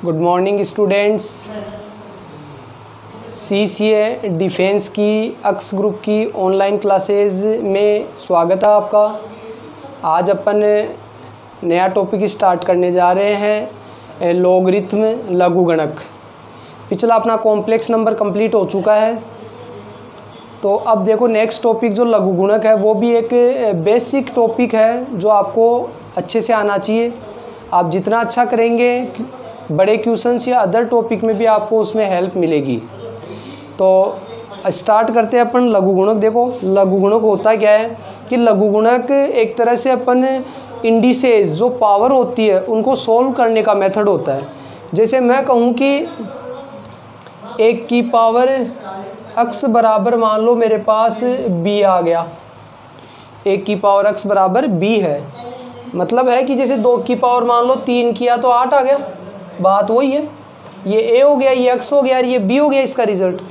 Good morning students. CCA defence की अक्स group की online classes में स्वागत है आपका। आज अपन नया टॉपिक स्टार्ट करने जा रहे हैं, लॉगरिथम लघुगणक। पिछला अपना कॉम्प्लेक्स नंबर कंप्लीट हो चुका है, तो अब देखो नेक्स्ट टॉपिक जो लघुगुणक है वो भी एक बेसिक टॉपिक है जो आपको अच्छे से आना चाहिए। आप जितना अच्छा करेंगे बड़े क्वेश्चंस या अदर टॉपिक में भी आपको उसमें हेल्प मिलेगी। तो स्टार्ट करते हैं अपन लघुगुणक। देखो लघुगुणक होता क्या है कि लघुगुणक एक तरह से अपन इंडिसेस जो पावर होती है उनको सोल्व करने का मेथड होता है। जैसे मैं कहूँ कि 1 की पावर x बराबर मान लो मेरे पास b आ गया। 1 की पावर x बराबर b है, मतलब है कि जैसे 2 की पावर मान लो 3 किया तो 8 आ गया। बात वही है, ये a हो गया, ये x हो गया और ये b हो गया इसका रिजल्ट।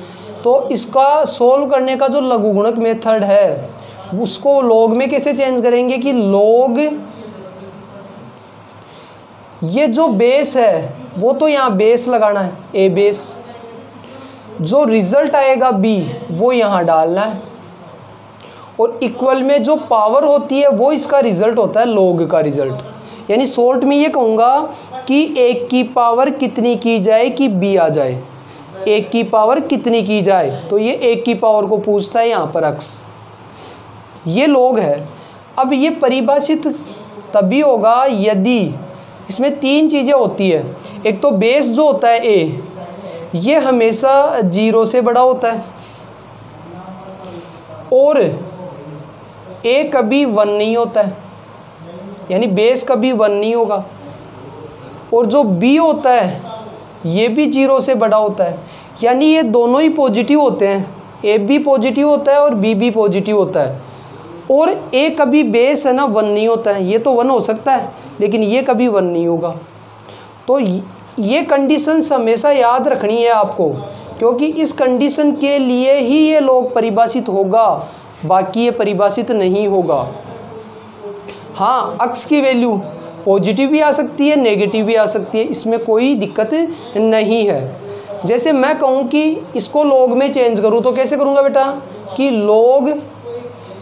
तो इसका सोल्व करने का जो लघुगुणक मेथड है उसको लॉग में कैसे चेंज करेंगे कि लॉग ये जो बेस है वो तो यहाँ बेस लगाना है, a बेस, जो रिजल्ट आएगा b वो यहाँ डालना है, और इक्वल में जो पावर होती है वो इसका रिजल्ट होता है लॉग का रिजल्ट। यानी शॉर्ट में ये कहूँगा कि 1 की पावर कितनी की जाए कि b आ जाए। 1 की पावर कितनी की जाए तो ये 1 की पावर को पूछता है यहाँ पर x, ये लॉग है। अब ये परिभाषित तभी होगा यदि इसमें 3 चीज़ें होती है। एक तो बेस जो होता है a, ये हमेशा 0 से बड़ा होता है, और a कभी 1 नहीं होता है, यानी बेस कभी 1 नहीं होगा। और जो b होता है ये भी 0 से बड़ा होता है, यानी ये दोनों ही पॉजिटिव होते हैं। a भी पॉजिटिव होता है और b भी पॉजिटिव होता है। और a कभी बेस है ना 1 नहीं होता है, ये तो 1 हो सकता है लेकिन ये कभी 1 नहीं होगा। तो ये कंडीशंस हमेशा याद रखनी है आपको, क्योंकि इस कंडीशन के लिए ही ये लॉग परिभाषित होगा, बाकी ये परिभाषित नहीं होगा। हाँ, x की वैल्यू पॉजिटिव भी आ सकती है, नेगेटिव भी आ सकती है, इसमें कोई दिक्कत नहीं है। जैसे मैं कहूँ कि इसको लॉग में चेंज करूँ तो कैसे करूँगा बेटा कि लॉग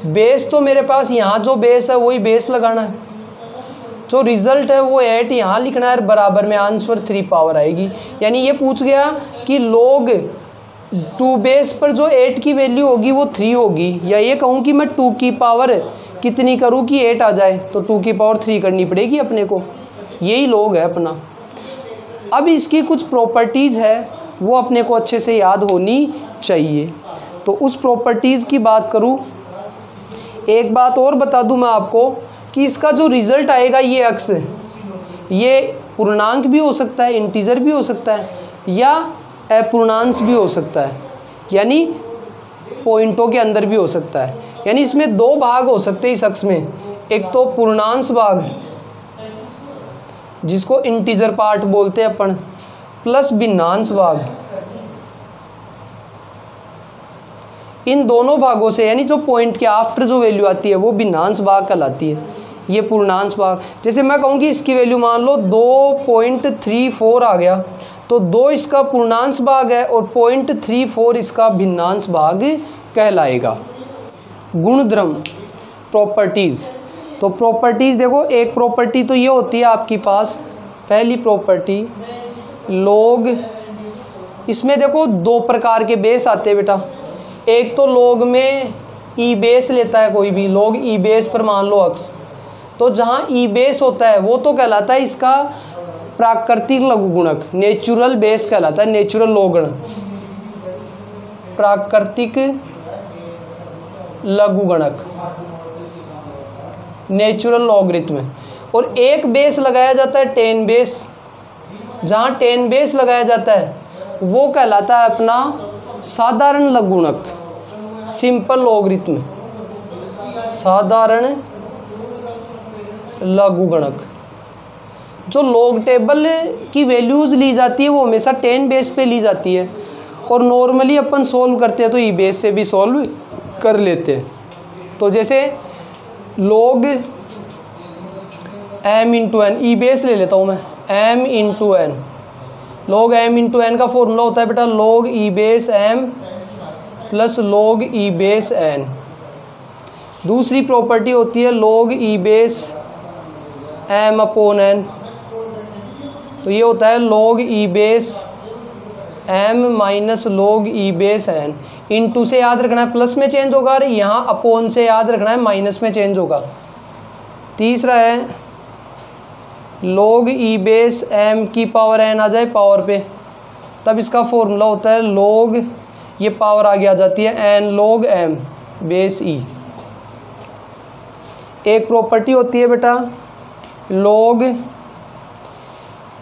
बेस, तो मेरे पास यहाँ जो बेस है वही बेस लगाना है, जो रिज़ल्ट है वो 8 यहाँ लिखना है, बराबर में आंसर 3 पावर आएगी। यानी ये पूछ गया कि लॉग 2 बेस पर जो 8 की वैल्यू होगी वो 3 होगी, या ये कहूँ कि मैं 2 की पावर कितनी करूँ कि 8 आ जाए तो 2 की पावर 3 करनी पड़ेगी अपने को। यही लॉग है अपना। अब इसकी कुछ प्रॉपर्टीज़ है वो अपने को अच्छे से याद होनी चाहिए। तो उस प्रॉपर्टीज़ की बात करूँ, एक बात और बता दूँ मैं आपको कि इसका जो रिज़ल्ट आएगा ये x, ये पूर्णांक भी हो सकता है, इंटीजर भी हो सकता है, या अपूर्णांश भी हो सकता है, यानी पॉइंटों के अंदर भी हो सकता है। यानी इसमें 2 भाग हो सकते हैं इस x में, एक तो पूर्णांश भाग जिसको इंटीजर पार्ट बोलते हैं अपन, प्लस भिन्नांश भाग। इन दोनों भागों से, यानी जो पॉइंट के आफ्टर जो वैल्यू आती है वो भिन्नांश भाग कहलाती है, ये पूर्णांश भाग। जैसे मैं कहूँ कि इसकी वैल्यू मान लो 2.34 आ गया, तो 2 इसका पूर्णांश भाग है और 0.34 इसका भिन्नांश भाग कहलाएगा। गुणधर्म प्रॉपर्टीज़, तो प्रॉपर्टीज़ देखो, एक प्रॉपर्टी तो ये होती है आपके पास, पहली प्रॉपर्टी लॉग। इसमें देखो 2 प्रकार के बेस आते हैं बेटा। एक तो लॉग में ई बेस लेता है कोई भी, लॉग ई बेस पर मान लो x, तो जहाँ ई बेस होता है वो तो कहलाता है इसका प्राकृतिक लघुगुणक, नेचुरल बेस कहलाता है, नेचुरल लॉगण, प्राकृतिक लघुगणक, नेचुरल लॉगरिथम। और एक बेस लगाया जाता है 10 बेस, जहाँ 10 बेस लगाया जाता है वो कहलाता है अपना साधारण लघुगणक, सिंपल लॉगरिथम, साधारण लघुगणक। जो लॉग टेबल की वैल्यूज़ ली जाती है वो हमेशा 10 बेस पे ली जाती है, और नॉर्मली अपन सोल्व करते हैं तो ई बेस से भी सोल्व कर लेते हैं। तो जैसे log m into n, e base ले लेता हूँ मैं, m into n, log m into n का फॉर्मूला होता है बेटा log e base m plus log e base n। दूसरी प्रॉपर्टी होती है log e base m upon n, तो ये होता है log e base m minus log e base n। Into से याद रखना है प्लस में चेंज होगा और यहाँ अपॉन से याद रखना है माइनस में चेंज होगा। तीसरा है log e बेस m की पावर n आ जाए पावर पे, तब इसका फॉर्मूला होता है log, ये पावर आगे आ जाती है n log m base e। एक प्रॉपर्टी होती है बेटा log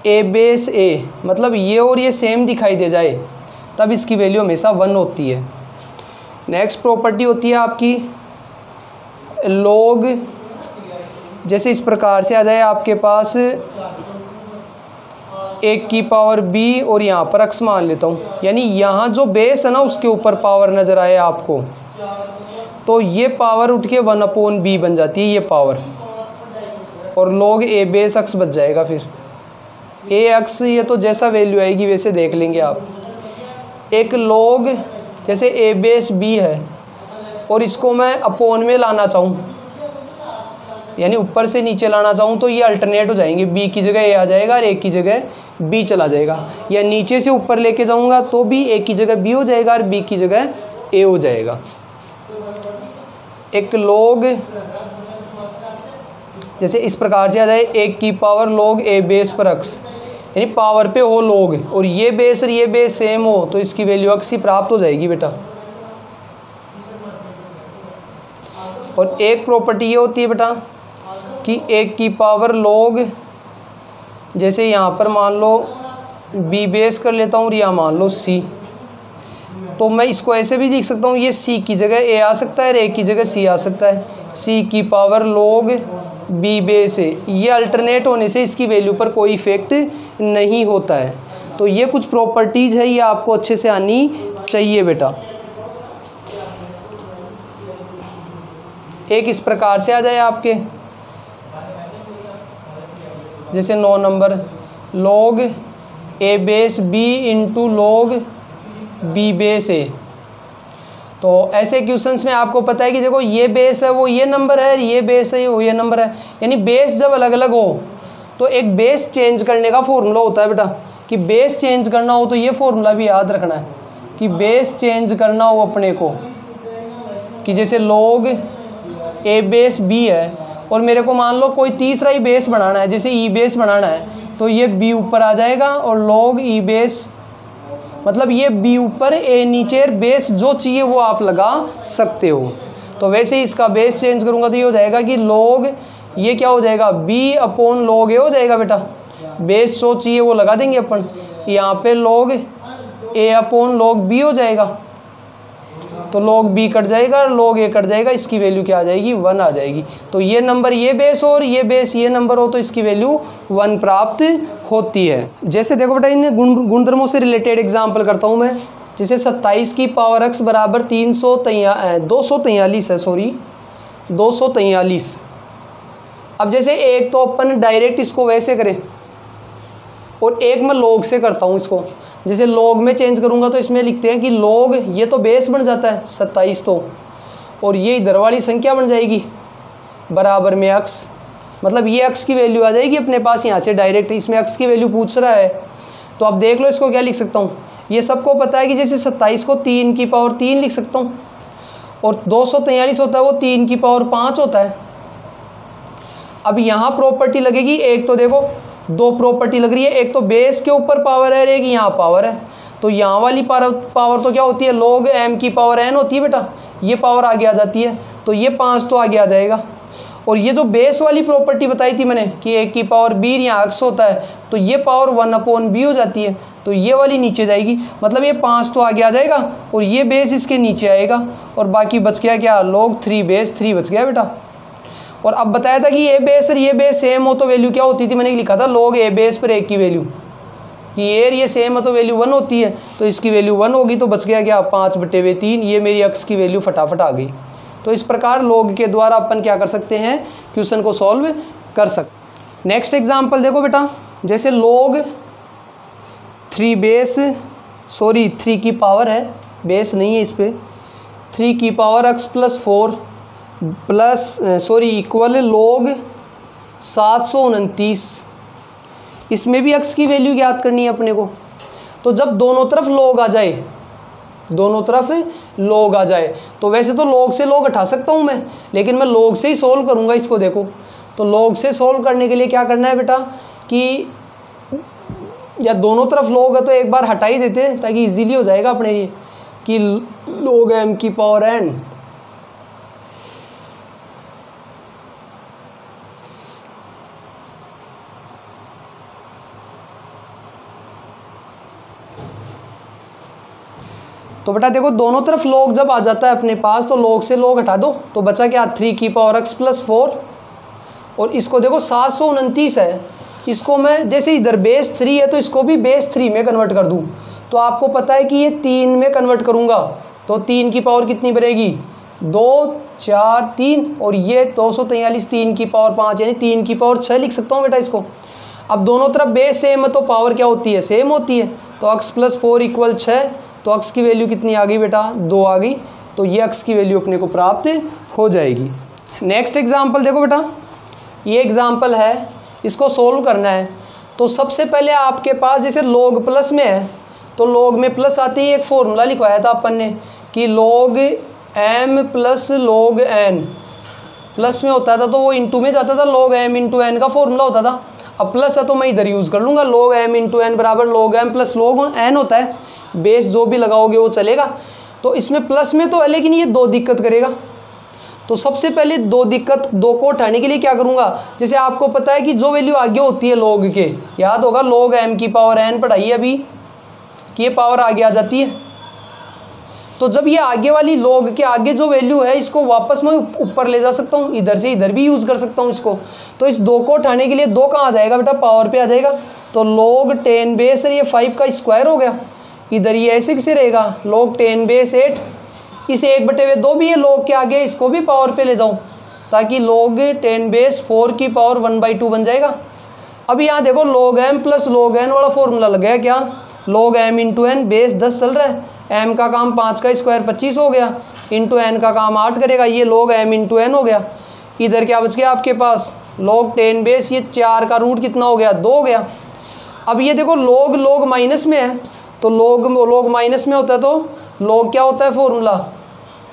a बेस a, मतलब ये और ये सेम दिखाई दे जाए तब इसकी वैल्यू हमेशा 1 होती है। नेक्स्ट प्रॉपर्टी होती है आपकी log, जैसे इस प्रकार से आ जाए आपके पास 1 की पावर b और यहाँ पर x मान लेता हूँ, यानी यहाँ जो बेस है ना उसके ऊपर पावर नज़र आए आपको, तो ये पावर उठ के 1 अपॉन b बन जाती है ये पावर, और log a बेस x बच जाएगा। फिर ax ये तो जैसा वैल्यू आएगी वैसे देख लेंगे आप। एक log जैसे a बेस b है और इसको मैं अपॉन में लाना चाहूँ, यानी ऊपर से नीचे लाना चाहूँ, तो ये अल्टरनेट हो जाएंगे, b की जगह a आ जाएगा और a की जगह b चला जाएगा। या नीचे से ऊपर लेके जाऊँगा तो भी a की जगह b हो जाएगा और b की जगह a हो जाएगा। एक log जैसे इस प्रकार से आ जाए 1 की पावर log a बेस पर x, यानी पावर पे हो log और ये बेस सेम हो तो इसकी वैल्यू x ही प्राप्त हो जाएगी बेटा। और एक प्रॉपर्टी ये होती है बेटा कि 1 की पावर log, जैसे यहाँ पर मान लो b बेस कर लेता हूँ और यहाँ मान लो c, तो मैं इसको ऐसे भी लिख सकता हूँ, ये c की जगह a आ सकता है और a की जगह c आ सकता है। c की पावर log b बेस है, ये अल्टरनेट होने से इसकी वैल्यू पर कोई इफेक्ट नहीं होता है। तो ये कुछ प्रॉपर्टीज़ है, ये आपको अच्छे से आनी चाहिए बेटा। एक इस प्रकार से आ जाए आपके, जैसे 9 number log a base b into log b base a। तो ऐसे क्वेश्चंस में आपको पता है कि देखो ये बेस है वो ये नंबर है, ये बेस है वो ये नंबर है, यानी बेस जब अलग अलग हो तो एक बेस चेंज करने का फॉर्मूला होता है बेटा, कि बेस चेंज करना हो तो ये फॉर्मूला भी याद रखना है कि बेस चेंज करना हो अपने को, कि जैसे log a बेस b है और मेरे को मान लो कोई तीसरा ही बेस बनाना है, जैसे e बेस बनाना है, तो ये b ऊपर आ जाएगा और log e बेस, मतलब ये b ऊपर a नीचे, बेस जो चाहिए वो आप लगा सकते हो। तो वैसे ही इसका बेस चेंज करूँगा तो ये हो जाएगा कि log, ये क्या हो जाएगा b अपॉन log a हो जाएगा बेटा, बेस जो चाहिए वो लगा देंगे अपन, यहाँ पे log a upon log b हो जाएगा, तो log b कट जाएगा और log a कट जाएगा, इसकी वैल्यू क्या आ जाएगी 1 आ जाएगी। तो ये नंबर ये बेस हो और ये बेस ये नंबर हो तो इसकी वैल्यू 1 प्राप्त होती है। जैसे देखो बेटा इन गुणधर्मों से रिलेटेड एग्जांपल करता हूँ मैं, जैसे 27 की पावर x बराबर 243। अब जैसे एक तो अपन डायरेक्ट इसको वैसे करें और एक मैं log से करता हूँ इसको, जैसे log में चेंज करूँगा तो इसमें लिखते हैं कि log, ये तो बेस बन जाता है 27 तो, और ये इधर वाली संख्या बन जाएगी बराबर में x, मतलब ये x की वैल्यू आ जाएगी अपने पास यहाँ से डायरेक्ट, इसमें x की वैल्यू पूछ रहा है। तो अब देख लो इसको क्या लिख सकता हूँ, ये सबको पता है कि जैसे 27 को 3 की पावर 3 लिख सकता हूँ और 243 होता है वो 3 की पावर 5 होता है। अब यहाँ प्रॉपर्टी लगेगी, एक तो देखो दो प्रॉपर्टी लग रही है, एक तो बेस के ऊपर पावर है और एक यहाँ पावर है, तो यहाँ वाली पावर तो क्या होती है log m की पावर n होती है बेटा, ये पावर आगे आ जाती है, तो ये 5 तो आगे आ जाएगा। और ये जो बेस वाली प्रॉपर्टी बताई थी मैंने कि 1 की पावर b यहाँ x होता है, तो ये पावर 1 अपॉन b हो जाती है, तो ये वाली नीचे जाएगी, मतलब ये 5 तो आगे आ जाएगा और ये बेस इसके नीचे आएगा और बाकी बच गया क्या log 3 बेस 3 बच गया बेटा। और अब बताया था कि ये बेस और ये बेस सेम हो तो वैल्यू क्या होती थी, मैंने लिखा था log a बेस पर 1 की वैल्यू, कि ये और ये सेम है तो वैल्यू 1 होती है, तो इसकी वैल्यू 1 होगी, तो बच गया क्या 5/3, ये मेरी x की वैल्यू फटाफट आ गई। तो इस प्रकार log के द्वारा अपन क्या कर सकते हैं, क्वेश्चन को सॉल्व कर सकते। नेक्स्ट एग्जाम्पल देखो बेटा, जैसे log 3 बेस, सॉरी 3 की पावर है, बेस नहीं है इस पर, 3 की power x plus 4 plus sorry equal log 729। इसमें भी x की वैल्यू ज्ञात करनी है अपने को। तो जब दोनों तरफ log आ जाए, दोनों तरफ log आ जाए, तो वैसे तो log से log हटा सकता हूँ मैं, लेकिन मैं log से ही सोल्व करूँगा इसको। देखो तो log से सोल्व करने के लिए क्या करना है बेटा कि या दोनों तरफ log है तो एक बार हटा ही देते हैं ताकि इजीली हो जाएगा अपने लिए कि log m की पावर n तो बेटा देखो दोनों तरफ log जब आ जाता है अपने पास तो log से log हटा दो, तो बचा क्या 3 की पावर x प्लस 4 और इसको देखो 729 है, इसको मैं जैसे इधर बेस 3 है तो इसको भी बेस 3 में कन्वर्ट कर दूं, तो आपको पता है कि ये 3 में कन्वर्ट करूंगा तो 3 की पावर कितनी बनेगी 2 4 3 और ये 243 3 की पावर 5 यानी 3 की पावर 6 लिख सकता हूँ बेटा इसको। अब दोनों तरफ बेस सेम है तो पावर क्या होती है सेम होती है, तो x प्लस 4 इक्वल 6, तो x की वैल्यू कितनी आ गई बेटा 2 आ गई, तो ये x की वैल्यू अपने को प्राप्त हो जाएगी। नेक्स्ट एग्जाम्पल देखो बेटा, ये एग्जाम्पल है, इसको सोल्व करना है। तो सबसे पहले आपके पास जैसे log प्लस में है तो log में प्लस आती है, एक फॉर्मूला लिखवाया था अपन ने कि log m plus log n, plus में होता था तो वो इंटू में जाता था, log m इंटू n का फॉर्मूला होता था। अब प्लस है तो मैं इधर यूज़ कर लूँगा, log m इंटू n बराबर log m plus log n होता है, बेस जो भी लगाओगे वो चलेगा। तो इसमें प्लस में तो है लेकिन ये 2 दिक्कत करेगा, तो सबसे पहले 2 दिक्कत 2 को उठाने के लिए क्या करूँगा, जैसे आपको पता है कि जो वैल्यू आगे होती है log के, याद होगा log m की पावर n पढ़ाई है अभी कि ये पावर आगे आ जाती है, तो जब ये आगे वाली log के आगे जो वैल्यू है इसको वापस मैं ऊपर ले जा सकता हूँ, इधर से इधर भी यूज़ कर सकता हूँ इसको। तो इस 2 को उठाने के लिए 2 कहाँ आ जाएगा बेटा पावर पे आ जाएगा, तो log 10 बेस ये 5 का स्क्वायर हो गया, इधर ये ऐसे कैसे रहेगा log 10 बेस 8, इस 1/2 भी है log के आगे, इसको भी पावर पे ले जाऊँ ताकि log 10 बेस 4 की पावर 1/2 बन जाएगा। अब यहाँ देखो log m plus log n वाला फॉर्मूला लग गया, क्या log m into n, base 10 चल रहा है, m का काम 5 का स्क्वायर 25 हो गया, इंटू n का काम 8 करेगा, ये log m इंटू n हो गया। इधर क्या बच गया आपके पास log 10 बेस ये 4 का रूट कितना हो गया 2 हो गया। अब ये देखो log माइनस में है तो log माइनस में होता है तो log क्या होता है फॉर्मूला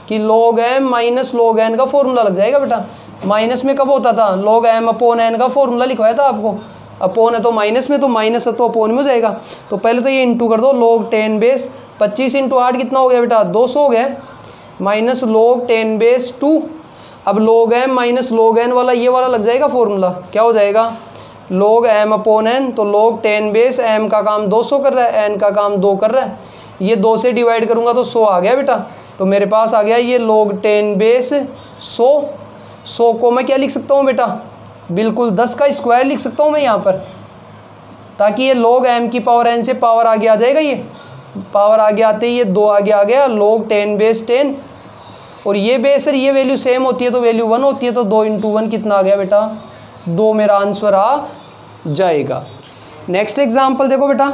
कि log m minus log n का फॉर्मूला लग जाएगा बेटा। माइनस में कब होता था log m अपॉन n का फॉर्मूला लिखवाया था आपको, अपोन है तो माइनस में, तो माइनस है तो अपोन में हो जाएगा। तो पहले तो ये इंटू कर दो, log 10 बेस 25 इंटू 8 कितना हो गया बेटा 200 हो गया, माइनस log 10 बेस 2। अब log m minus log n वाला ये वाला लग जाएगा फॉर्मूला, क्या हो जाएगा log m अपॉन n, तो log 10 बेस m का काम 200 कर रहा है, n का काम 2 कर रहा है, ये 2 से डिवाइड करूँगा तो 100 आ गया बेटा। तो मेरे पास आ गया ये log 10 बेस 100 को मैं क्या लिख सकता हूँ बेटा बिल्कुल 10 का स्क्वायर लिख सकता हूँ मैं यहाँ पर, ताकि ये log m की पावर n से पावर आगे आ जाएगा, ये पावर आगे आते ही ये 2 आगे आ गया log 10 बेस 10, और ये बेस है ये वैल्यू सेम होती है तो वैल्यू 1 होती है, तो 2 इंटू 1 कितना आ गया बेटा 2 मेरा आंसर आ जाएगा। नेक्स्ट एग्जाम्पल देखो बेटा,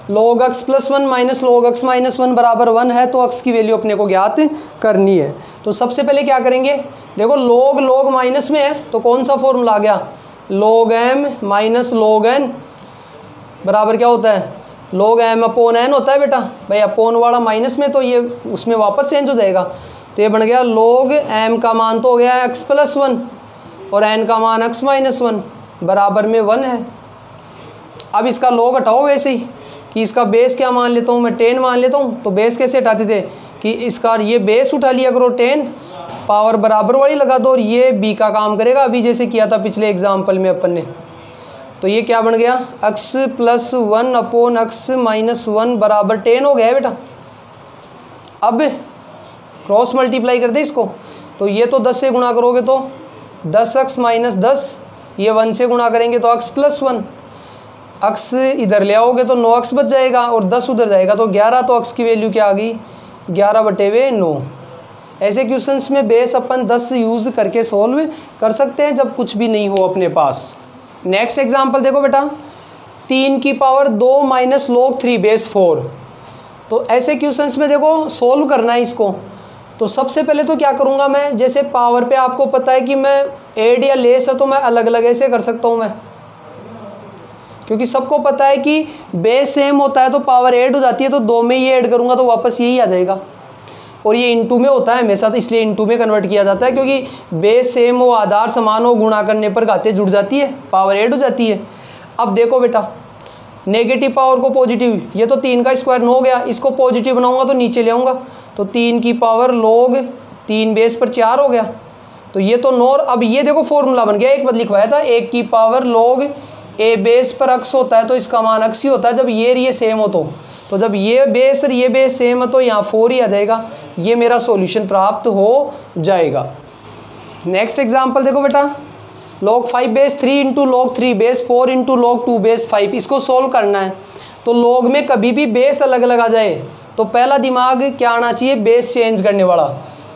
log x plus 1 minus log x minus 1 बराबर 1 है तो x की वैल्यू अपने को ज्ञात करनी है। तो सबसे पहले क्या करेंगे, देखो log माइनस में है तो कौन सा फॉर्मूला आ गया log m minus log n बराबर क्या होता है log m अपॉन n होता है बेटा। भाई अपोन वाला माइनस में तो ये उसमें वापस चेंज हो जाएगा, तो ये बन गया log m का मान तो हो गया x प्लस 1 और n का मान x माइनस 1 बराबर में 1 है। अब इसका log हटाओ वैसे ही कि इसका बेस क्या मान लेता हूँ मैं 10 मान लेता हूँ, तो बेस कैसे हटाते थे कि इसका ये बेस उठा लिया करो 10, पावर बराबर वाली लगा दो और ये b का काम करेगा, अभी जैसे किया था पिछले एग्जाम्पल में अपन ने। तो ये क्या बन गया x plus 1 upon x minus 1 बराबर 10 हो गया है बेटा। अब क्रॉस मल्टीप्लाई कर दे इसको, तो ये तो 10 से गुणा करोगे तो 10x माइनस 10, ये 1 से गुणा करेंगे तो x प्लस 1, x इधर ले आओगे तो 9x बच जाएगा और 10 उधर जाएगा तो 11, तो x की वैल्यू क्या आ गई 11/9। ऐसे क्वेश्चंस में बेस अपन 10 यूज़ करके सॉल्व कर सकते हैं जब कुछ भी नहीं हो अपने पास। नेक्स्ट एग्जांपल देखो बेटा, 3 की पावर 2 माइनस log 3 बेस 4। तो ऐसे क्वेश्चंस में देखो सोल्व करना है इसको। तो सबसे पहले तो क्या करूँगा मैं, जैसे पावर पे आपको पता है कि मैं ऐड या लेस है तो मैं अलग अलग ऐसे कर सकता हूँ मैं, क्योंकि सबको पता है कि बेस सेम होता है तो पावर ऐड हो जाती है, तो 2 में ये ऐड करूँगा तो वापस यही आ जाएगा। और ये इनटू में होता है हमेशा, तो इसलिए इनटू में कन्वर्ट किया जाता है, क्योंकि बेस सेम हो, आधार समान हो, गुणा करने पर घाते जुड़ जाती है, पावर ऐड हो जाती है। अब देखो बेटा, नेगेटिव पावर को पॉजिटिव, ये तो 3 का स्क्वायर 9 हो गया, इसको पॉजिटिव बनाऊंगा तो नीचे ले आऊँगा, तो 3 की पावर log 3 बेस पर 4 हो गया, तो ये तो 9। अब ये देखो फॉर्मूला बन गया, एक बार लिखवाया था, 1 की पावर log a बेस पर अक्स होता है तो इसका मान अक्स ही होता है जब ये सेम हो। तो जब ये बेस और ये बेस सेम है तो यहाँ 4 ही आ जाएगा, ये मेरा सॉल्यूशन प्राप्त हो जाएगा। नेक्स्ट एग्जांपल देखो बेटा, log 5 base 3 into log 3 base 4 into log 2 base 5, इसको सोल्व करना है। तो log में कभी भी बेस अलग अलग आ जाए तो पहला दिमाग क्या आना चाहिए, बेस चेंज करने वाला।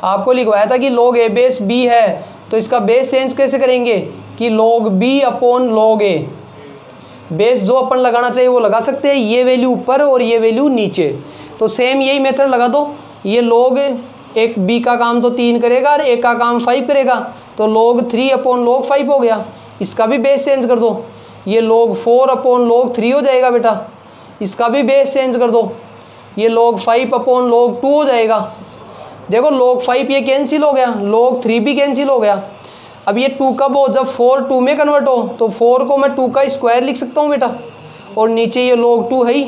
आपको लिखवाया था कि log a बेस b है, तो इसका बेस चेंज कैसे करेंगे कि log b upon log a, base जो अपन लगाना चाहिए वो लगा सकते हैं, ये वैल्यू ऊपर और ये वैल्यू नीचे। तो सेम यही मेथड लगा दो, ये log एक b का काम तो 3 करेगा और a का काम 5 करेगा, तो log 3 अपॉन log 5 हो गया। इसका भी बेस चेंज कर दो, ये log 4 अपॉन log 3 हो जाएगा बेटा, इसका भी बेस चेंज कर दो, ये log 5 अपॉन log 2 हो जाएगा। देखो log 5 ये कैंसिल हो गया, log 3 भी कैंसिल हो गया। अब ये 2 कब हो, जब 4 2 में कन्वर्ट हो, तो 4 को मैं 2 का स्क्वायर लिख सकता हूँ बेटा, और नीचे ये log 2 है ही,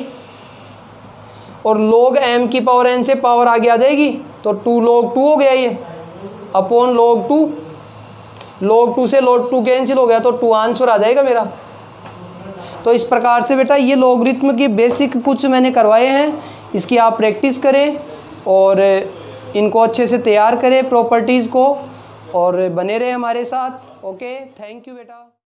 और log m की पावर n से पावर आगे आ जाएगी, तो 2 log 2 हो गया ये अपॉन log 2, log 2 से log 2 कैंसिल हो गया, तो 2 आंसर आ जाएगा मेरा। तो इस प्रकार से बेटा ये लॉगरिथम के बेसिक कुछ मैंने करवाए हैं, इसकी आप प्रैक्टिस करें और इनको अच्छे से तैयार करें प्रॉपर्टीज़ को, और बने रहे हमारे साथ। ओके, थैंक यू बेटा।